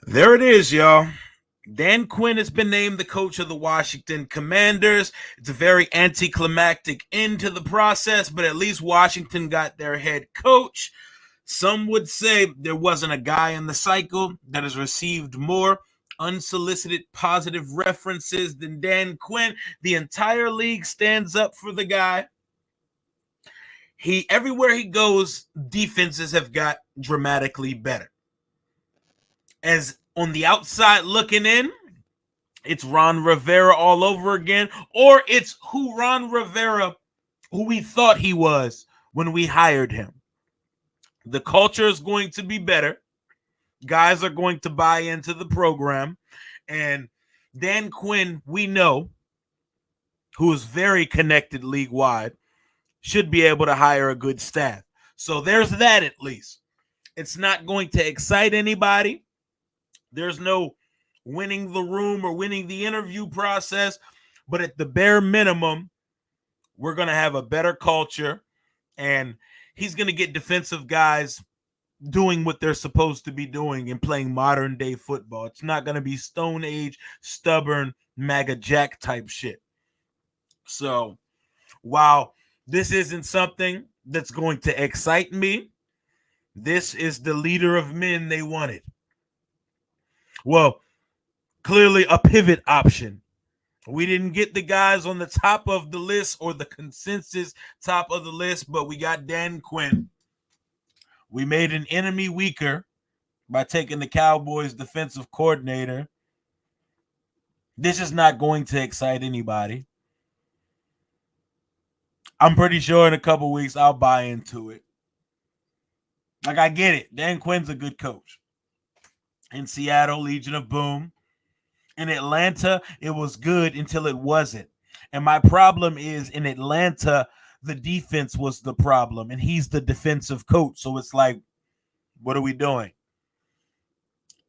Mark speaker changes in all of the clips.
Speaker 1: There it is, y'all. Dan Quinn has been named the coach of the Washington Commanders. It's a very anticlimactic end to the process, but at least Washington got their head coach. Some would say there wasn't a guy in the cycle that has received more unsolicited positive references than Dan Quinn. The entire league stands up for the guy. Everywhere he goes, defenses have got dramatically better. As on the outside looking in, it's Ron Rivera all over again, or it's who we thought he was when we hired him. The culture is going to be better. Guys are going to buy into the program. And Dan Quinn, we know, who is very connected league wide, should be able to hire a good staff. So there's that at least. It's not going to excite anybody. There's no winning the room or winning the interview process. But at the bare minimum, we're going to have a better culture. And he's going to get defensive guys doing what they're supposed to be doing and playing modern day football. It's not going to be Stone Age, stubborn, MAGA Jack type shit. So while this isn't something that's going to excite me, this is the leader of men they wanted. Well, clearly a pivot option. We didn't get the guys on the top of the list or the consensus top of the list, but we got Dan Quinn. We made an enemy weaker by taking the Cowboys defensive coordinator. This is not going to excite anybody. I'm pretty sure in a couple weeks I'll buy into it. Like, I get it. Dan Quinn's a good coach. In Seattle, Legion of Boom. In Atlanta, it was good until it wasn't. And my problem is in Atlanta, the defense was the problem, and he's the defensive coach. So it's like, what are we doing?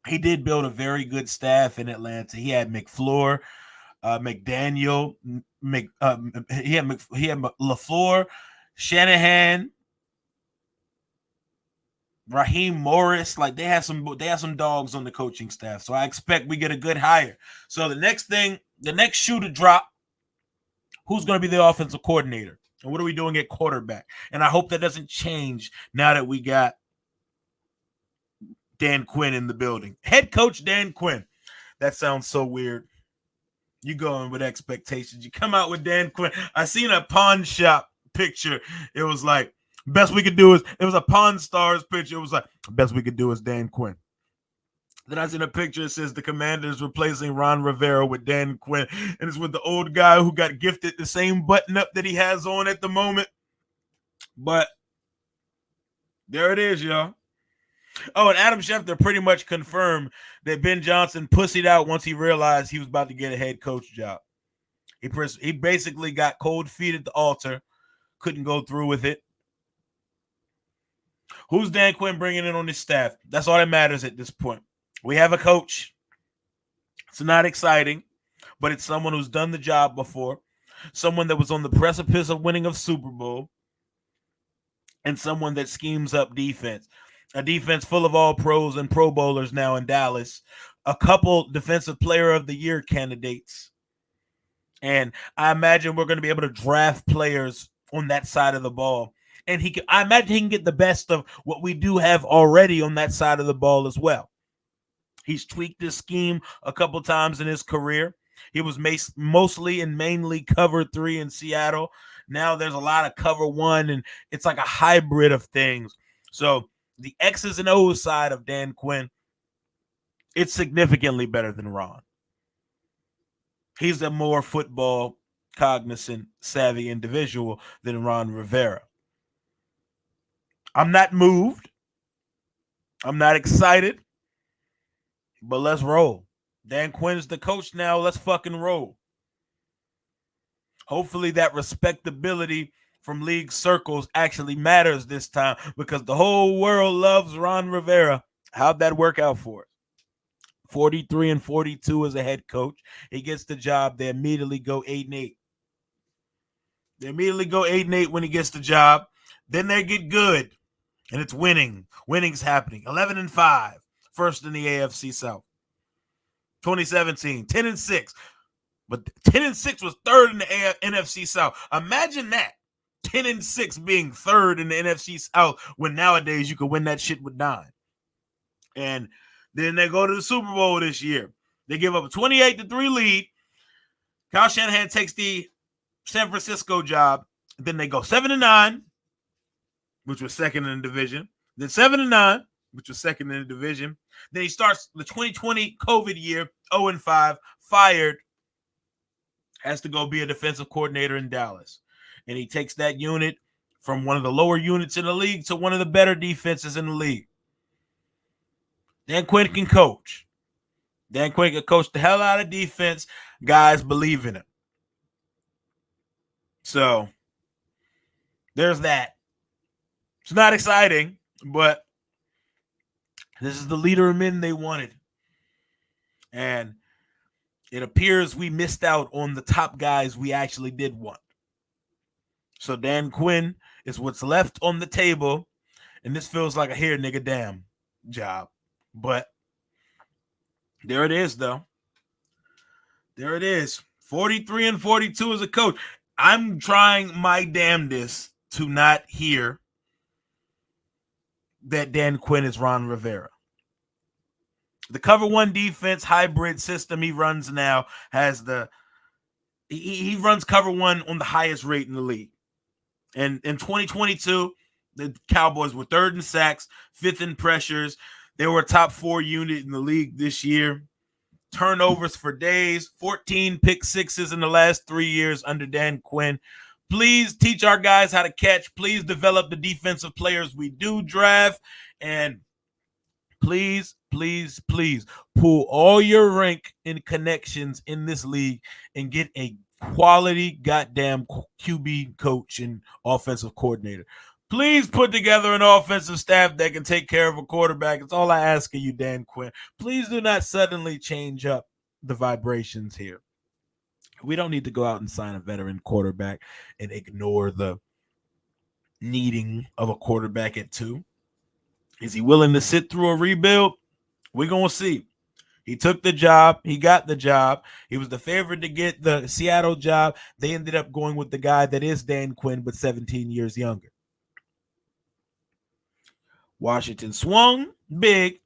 Speaker 1: He did build a very good staff in Atlanta. He had McFleur, McDaniel, he had LaFleur, Shanahan, Raheem Morris. Like, they have some dogs on the coaching staff. So I expect we get a good hire. So the next shoe to drop, who's going to be the offensive coordinator? And what are we doing at quarterback? And I hope that doesn't change now that we got Dan Quinn in the building. Head coach Dan Quinn. That sounds so weird. You go in with expectations. You come out with Dan Quinn. I seen a pawn shop picture. It was like, best we could do is, it was a Pawn Stars picture. It was like, best we could do is Dan Quinn. Then I seen a picture that says the Commanders replacing Ron Rivera with Dan Quinn. And it's with the old guy who got gifted the same button up that he has on at the moment. But there it is, y'all. Oh, and Adam Schefter pretty much confirmed that Ben Johnson pussied out once he realized he was about to get a head coach job. He basically got cold feet at the altar, couldn't go through with it. Who's Dan Quinn bringing in on his staff? That's all that matters at this point. We have a coach. It's not exciting, but it's someone who's done the job before, someone that was on the precipice of winning a Super Bowl, and someone that schemes up defense. A defense full of all pros and Pro Bowlers now in Dallas, a couple Defensive Player of the Year candidates. And I imagine we're going to be able to draft players on that side of the ball. And I imagine he can get the best of what we do have already on that side of the ball as well. He's tweaked his scheme a couple times in his career. He was mostly and mainly cover 3 in Seattle. Now there's a lot of cover 1, and it's like a hybrid of things. So the X's and O's side of Dan Quinn, it's significantly better than Ron. He's a more football cognizant, savvy individual than Ron Rivera. I'm not moved. I'm not excited. But let's roll. Dan Quinn's the coach now. Let's fucking roll. Hopefully that respectability from league circles actually matters this time, because the whole world loves Ron Rivera. How'd that work out for us? 43-42 as a head coach. He gets the job. They immediately go 8-8. They immediately go 8-8 when he gets the job. Then they get good. And it's winning. Winning's happening. 11-5. First in the AFC South. 2017, 10-6. But 10-6 was third in the NFC South. Imagine that. 10-6 being third in the NFC South when nowadays you could win that shit with 9. And then they go to the Super Bowl this year. They give up a 28-3 lead. Kyle Shanahan takes the San Francisco job. Then they go 7-9, which was second in the division. Then 7-9, which was second in the division. Then he starts the 2020 COVID year, 0-5, fired, has to go be a defensive coordinator in Dallas. And he takes that unit from one of the lower units in the league to one of the better defenses in the league. Dan Quinn can coach. Dan Quinn can coach the hell out of defense. Guys believe in him. So there's that. It's not exciting, but this is the leader of men they wanted. And it appears we missed out on the top guys we actually did want. So Dan Quinn is what's left on the table. And this feels like a here nigga damn job. But there it is, though. There it is. 43-42 as a coach. I'm trying my damnedest to not hear that Dan Quinn is Ron Rivera. The cover one defense hybrid system he runs now has he runs cover one on the highest rate in the league. And in 2022, the Cowboys were third in sacks, fifth in pressures. They were a top 4 unit in the league this year. Turnovers for days, 14 pick sixes in the last 3 years under Dan Quinn. Please teach our guys how to catch. Please develop the defensive players we do draft. And please, please, please pull all your rank and connections in this league and get a quality goddamn QB coach and offensive coordinator. Please put together an offensive staff that can take care of a quarterback. It's all I ask of you, Dan Quinn. Please do not suddenly change up the vibrations here. We don't need to go out and sign a veteran quarterback and ignore the needing of a quarterback at 2. Is he willing to sit through a rebuild? We're going to see. He took the job. He got the job. He was the favorite to get the Seattle job. They ended up going with the guy that is Dan Quinn, but 17 years younger. Washington swung big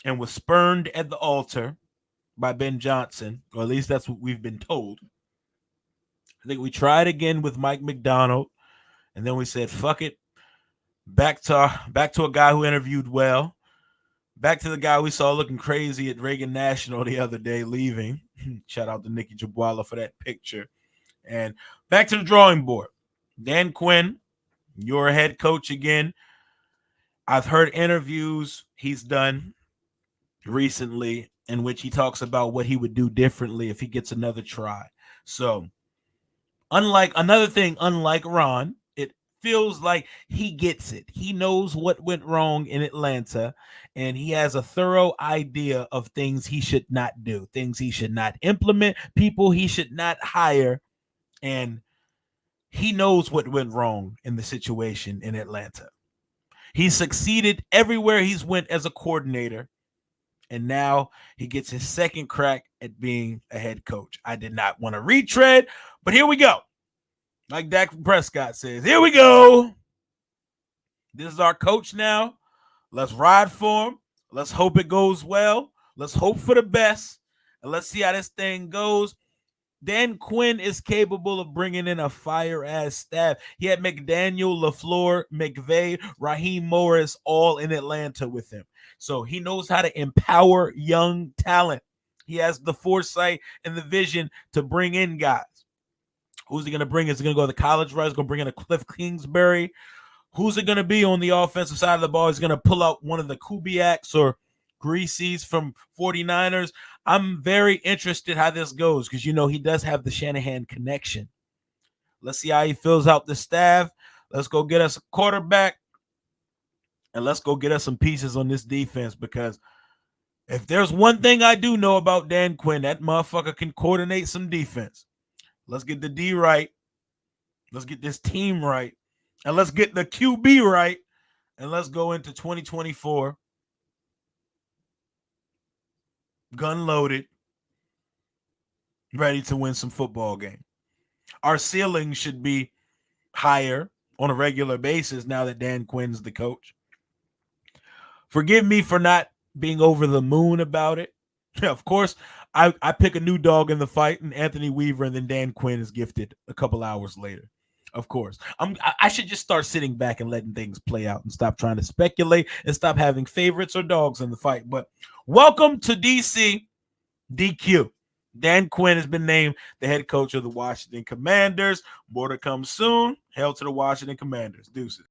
Speaker 1: and was spurned at the altar by Ben Johnson, or at least that's what we've been told. I think we tried again with Mike McDonald, and then we said, fuck it. Back to a guy who interviewed well. Back to the guy we saw looking crazy at Reagan National the other day, leaving. Shout out to Nikki Jabwala for that picture. And back to the drawing board. Dan Quinn, you're a head coach again. I've heard interviews he's done recently in which he talks about what he would do differently if he gets another try. So, unlike Ron, it feels like he gets it. He knows what went wrong in Atlanta, and he has a thorough idea of things he should not do, things he should not implement, people he should not hire, and he knows what went wrong in the situation in Atlanta. He succeeded everywhere he's went as a coordinator, and now he gets his second crack at being a head coach. I did not want to retread, but here we go. Like Dak Prescott says, here we go. This is our coach now. Let's ride for him. Let's hope it goes well. Let's hope for the best, and let's see how this thing goes. Dan Quinn is capable of bringing in a fire-ass staff. He had McDaniel, LaFleur, McVay, Raheem Morris all in Atlanta with him. So he knows how to empower young talent. He has the foresight and the vision to bring in guys. Who's he going to bring? Is he going to go to the college route? Is he going to bring in a Cliff Kingsbury? Who's it going to be on the offensive side of the ball? Is he going to pull out one of the Kubiaks or Greaseys from 49ers? I'm very interested how this goes because, he does have the Shanahan connection. Let's see how he fills out the staff. Let's go get us a quarterback, and let's go get us some pieces on this defense, because if there's one thing I do know about Dan Quinn, that motherfucker can coordinate some defense. Let's get the D right. Let's get this team right. And let's get the QB right. And let's go into 2024 gun loaded, ready to win some football game. Our ceiling should be higher on a regular basis now that Dan Quinn's the coach. Forgive me for not being over the moon about it. Of course, I pick a new dog in the fight, and Anthony Weaver, and then Dan Quinn is gifted a couple hours later. Of course, I should just start sitting back and letting things play out and stop trying to speculate and stop having favorites or dogs in the fight. But welcome to DC DQ. Dan Quinn has been named the head coach of the Washington Commanders. More to come soon. Hail to the Washington Commanders. Deuces.